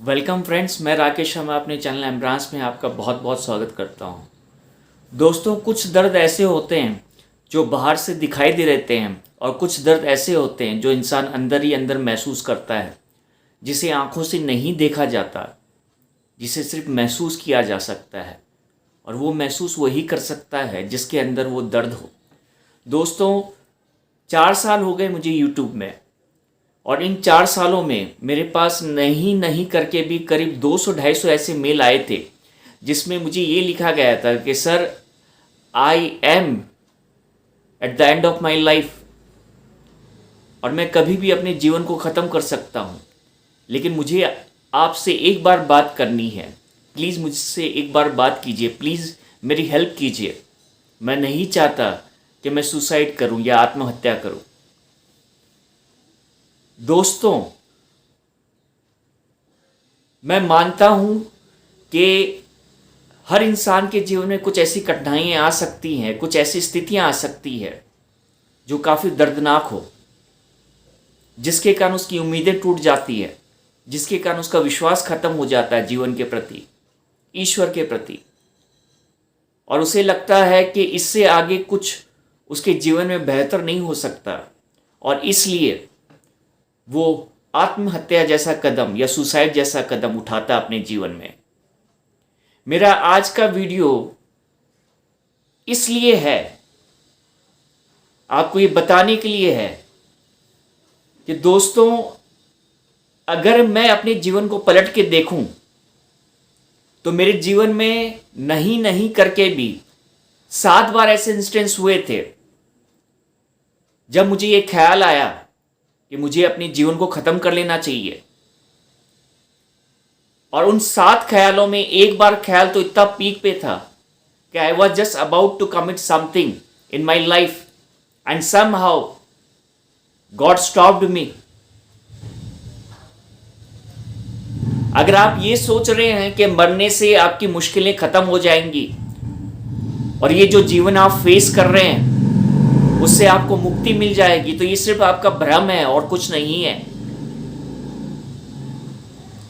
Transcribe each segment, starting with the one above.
Welcome friends, मैं राकेश शर्मा अपने channel एम्ब्रांस में आपका बहुत बहुत स्वागत करता हूं। दोस्तों, कुछ दर्द ऐसे होते हैं जो बाहर से दिखाई दे रहते हैं और कुछ दर्द ऐसे होते हैं जो इंसान अंदर ही अंदर महसूस करता है, जिसे आंखों से नहीं देखा जाता, जिसे सिर्फ महसूस किया जा सकता है। और वो महसूस वही कर सकता है जिसके अंदर वो दर्द हो। दोस्तों, 4 साल हो गए मुझे यूट्यूब में, और इन 4 सालों में मेरे पास नहीं नहीं करके भी करीब 200-250 ऐसे मेल आए थे जिसमें मुझे ये लिखा गया था कि sir, I am at the end of my life, और मैं कभी भी अपने जीवन को ख़त्म कर सकता हूँ, लेकिन मुझे आपसे एक बार बात करनी है। प्लीज़ मुझसे एक बार बात कीजिए, प्लीज़ मेरी हेल्प कीजिए। मैं नहीं चाहता कि मैं सुसाइड करूँ या आत्महत्या करूँ। दोस्तों, मैं मानता हूं कि हर इंसान के जीवन में कुछ ऐसी कठिनाइयां आ सकती हैं, कुछ ऐसी स्थितियां आ सकती है जो काफ़ी दर्दनाक हो, जिसके कारण उसकी उम्मीदें टूट जाती है, जिसके कारण उसका विश्वास खत्म हो जाता है जीवन के प्रति, ईश्वर के प्रति, और उसे लगता है कि इससे आगे कुछ उसके जीवन में बेहतर नहीं हो सकता, और इसलिए वो आत्महत्या जैसा कदम या सुसाइड जैसा कदम उठाता अपने जीवन में। मेरा आज का वीडियो इसलिए है, आपको ये बताने के लिए है कि दोस्तों, अगर मैं अपने जीवन को पलट के देखूं तो मेरे जीवन में नहीं नहीं करके भी 7 बार ऐसे इंस्टेंस हुए थे जब मुझे ये ख्याल आया कि मुझे अपने जीवन को ख़त्म कर लेना चाहिए। और उन 7 ख्यालों में एक बार ख्याल तो इतना पीक पे था कि I was just about to commit something in my life and somehow God stopped me. अगर आप ये सोच रहे हैं कि मरने से आपकी मुश्किलें ख़त्म हो जाएंगी और ये जो जीवन आप फेस कर रहे हैं उससे आपको मुक्ति मिल जाएगी, तो ये सिर्फ आपका भ्रम है और कुछ नहीं है।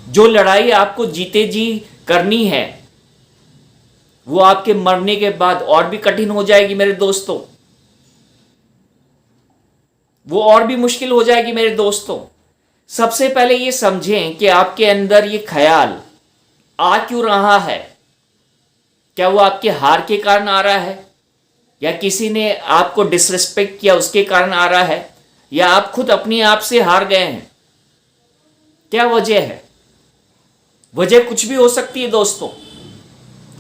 जो लड़ाई आपको जीते जी करनी है वो आपके मरने के बाद और भी कठिन हो जाएगी मेरे दोस्तों, वो और भी मुश्किल हो जाएगी मेरे दोस्तों। सबसे पहले ये समझें कि आपके अंदर ये ख्याल आ क्यों रहा है। क्या वो आपके हार के कारण आ रहा है, या किसी ने आपको डिसरिस्पेक्ट किया उसके कारण आ रहा है, या आप खुद अपने आप से हार गए हैं? क्या वजह है? वजह कुछ भी हो सकती है दोस्तों,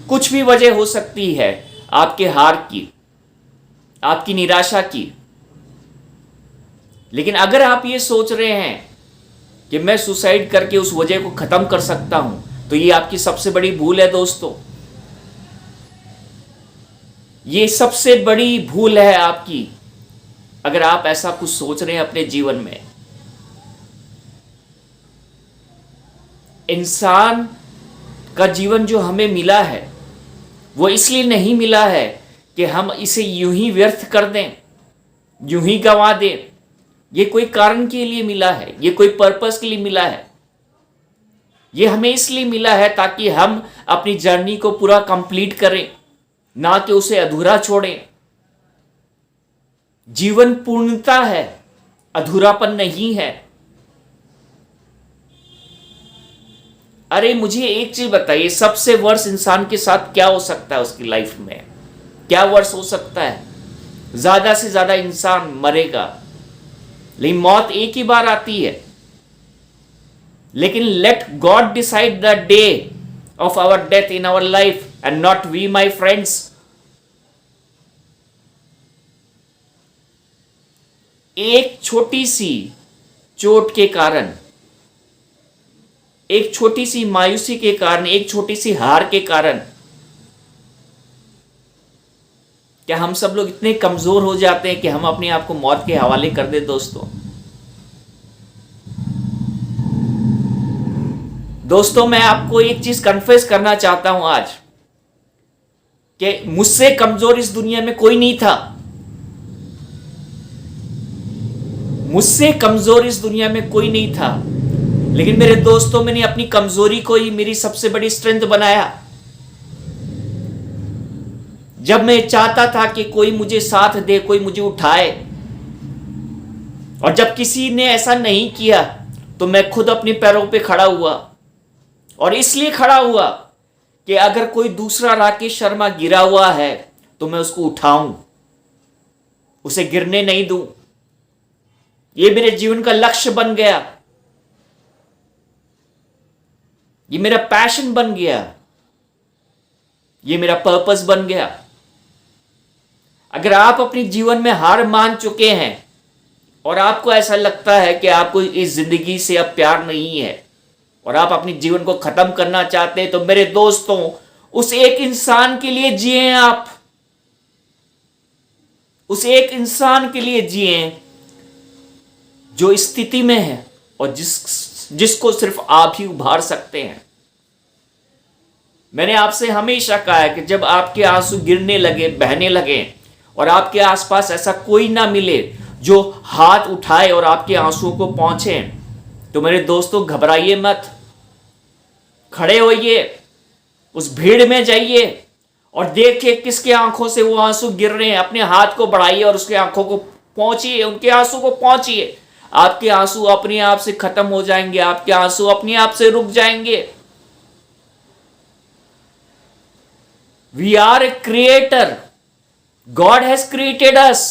कुछ भी वजह हो सकती है आपके हार की, आपकी निराशा की। लेकिन अगर आप ये सोच रहे हैं कि मैं सुसाइड करके उस वजह को खत्म कर सकता हूं, तो ये आपकी सबसे बड़ी भूल है दोस्तों। ये सबसे बड़ी भूल है आपकी, अगर आप ऐसा कुछ सोच रहे हैं अपने जीवन में। इंसान का जीवन जो हमें मिला है वो इसलिए नहीं मिला है कि हम इसे यूं ही व्यर्थ कर दें, यूं ही गंवा दें। ये कोई कारण के लिए मिला है, ये कोई पर्पस के लिए मिला है। ये हमें इसलिए मिला है ताकि हम अपनी जर्नी को पूरा कंप्लीट करें, ना कि उसे अधूरा छोड़ें। जीवन पूर्णता है, अधूरापन नहीं है। अरे मुझे एक चीज बताइए, सबसे वर्ष इंसान के साथ क्या हो सकता है उसकी लाइफ में? क्या वर्ष हो सकता है? ज्यादा से ज्यादा इंसान मरेगा, लेकिन मौत एक ही बार आती है। लेकिन let God decide the day of our death in our life and not we, my friends. एक छोटी सी चोट के कारण, एक छोटी सी मायूसी के कारण, एक छोटी सी हार के कारण क्या हम सब लोग इतने कमजोर हो जाते हैं कि हम अपने आप को मौत के हवाले कर दे? दोस्तों, मैं आपको एक चीज कन्फेस करना चाहता हूं आज, कि मुझसे कमजोर इस दुनिया में कोई नहीं था। मुझसे कमजोर इस दुनिया में कोई नहीं था। लेकिन मेरे दोस्तों, मैंने अपनी कमजोरी को ही मेरी सबसे बड़ी स्ट्रेंथ बनाया। जब मैं चाहता था कि कोई मुझे साथ दे, कोई मुझे उठाए, और जब किसी ने ऐसा नहीं किया तो मैं खुद अपने पैरों पे खड़ा हुआ। और इसलिए खड़ा हुआ कि अगर कोई दूसरा राकेश शर्मा गिरा हुआ है तो मैं उसको उठाऊं, उसे गिरने नहीं दूं। ये मेरे जीवन का लक्ष्य बन गया, ये मेरा पैशन बन गया, ये मेरा पर्पस बन गया। अगर आप अपने जीवन में हार मान चुके हैं और आपको ऐसा लगता है कि आपको इस जिंदगी से अब प्यार नहीं है और आप अपने जीवन को खत्म करना चाहते हैं, तो मेरे दोस्तों, उस एक इंसान के लिए जिए। आप उस एक इंसान के लिए जिए जो इस स्थिति में है और जिसको सिर्फ आप ही उभार सकते हैं। मैंने आपसे हमेशा कहा है कि जब आपके आंसू गिरने लगे, बहने लगे और आपके आसपास ऐसा कोई ना मिले जो हाथ उठाए और आपके आंसुओं को पहुंचे, तो मेरे दोस्तों घबराइए मत, खड़े होइए, उस भीड़ में जाइए और देखिए किसके आंखों से वो आंसू गिर रहे हैं। अपने हाथ को बढ़ाइए और उसके आंखों को पहुंचिए, उनके आंसू को पहुंचिए। आपके आंसू अपने आप से खत्म हो जाएंगे, आपके आंसू अपने आप से रुक जाएंगे। We are a creator, God has created us.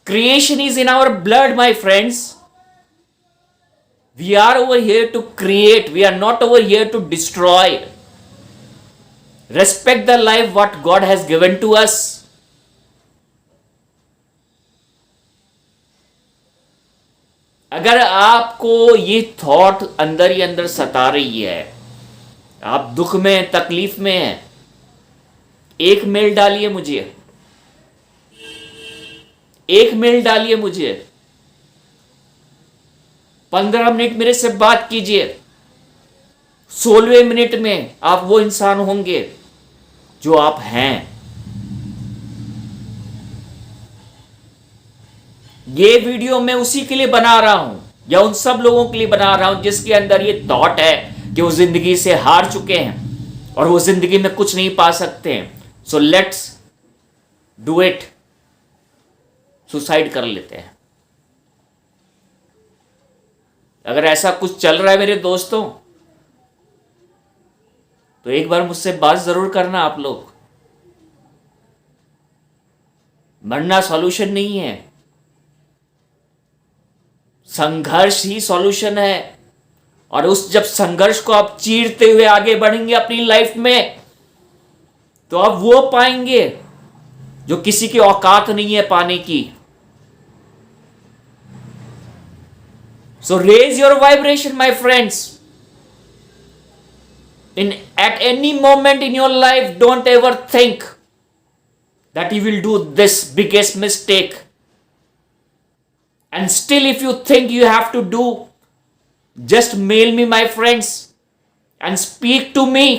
Creation is in our blood, my friends. We are over here to create. We are not over here to destroy. Respect the life what God has given to us. अगर आपको ये thought अंदर ही अंदर सता रही है, आप दुख में, तकलीफ में हैं, एक मेल डालिए मुझे, एक मेल डालिए मुझे, 15 मिनट मेरे से बात कीजिए। 16वें मिनट में आप वो इंसान होंगे जो आप हैं। ये वीडियो मैं उसी के लिए बना रहा हूं, या उन सब लोगों के लिए बना रहा हूं जिसके अंदर ये थॉट है कि वो जिंदगी से हार चुके हैं और वो जिंदगी में कुछ नहीं पा सकते हैं। So let's do it. Suicide कर लेते हैं। अगर ऐसा कुछ चल रहा है मेरे दोस्तों, तो एक बार मुझसे बात जरूर करना आप लोग। मरना सॉल्यूशन नहीं है, संघर्ष ही सॉल्यूशन है। और उस जब संघर्ष को आप चीरते हुए आगे बढ़ेंगे अपनी लाइफ में, तो आप वो पाएंगे जो किसी की औकात नहीं है पाने की। So raise your vibration, my friends. At any moment in your life, don't ever think that you will do this biggest mistake. And still, if you think you have to do, just mail me, my friends, and speak to me.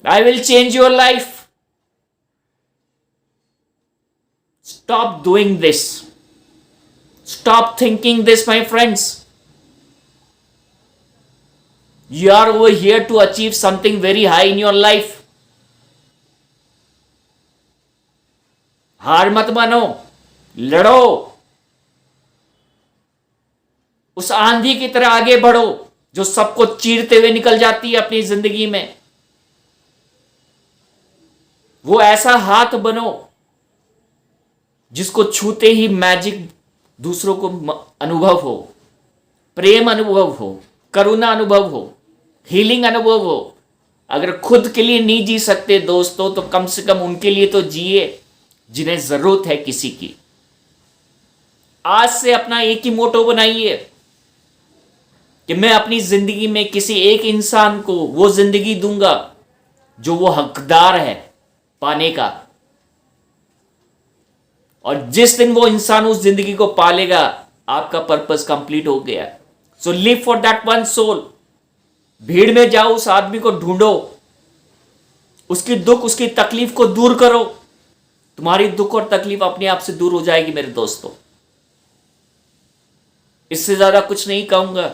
I will change your life. Stop doing this. Stop thinking this, my friends. You are over here to achieve something very high in your life. हार मत मानो, लड़ो, उस आंधी की तरह आगे बढ़ो जो सबको चीरते हुए निकल जाती है अपनी जिंदगी में। वो ऐसा हाथ बनो जिसको छूते ही मैजिक दूसरों को अनुभव हो, प्रेम अनुभव हो, करुणा अनुभव हो, हीलिंग अनुभव हो। अगर खुद के लिए नहीं जी सकते दोस्तों, तो कम से कम उनके लिए तो जिए जिन्हें जरूरत है किसी की। आज से अपना एक ही मोटो बनाइए कि मैं अपनी जिंदगी में किसी एक इंसान को वो जिंदगी दूंगा जो वो हकदार है पाने का। और जिस दिन वो इंसान उस जिंदगी को पालेगा, आपका पर्पस कंप्लीट हो गया। So live for that one soul. भीड़ में जाओ, उस आदमी को ढूंढो, उसकी दुख, उसकी तकलीफ को दूर करो। तुम्हारी दुख और तकलीफ अपने आप से दूर हो जाएगी मेरे दोस्तों। इससे ज़्यादा कुछ नहीं कहूँगा।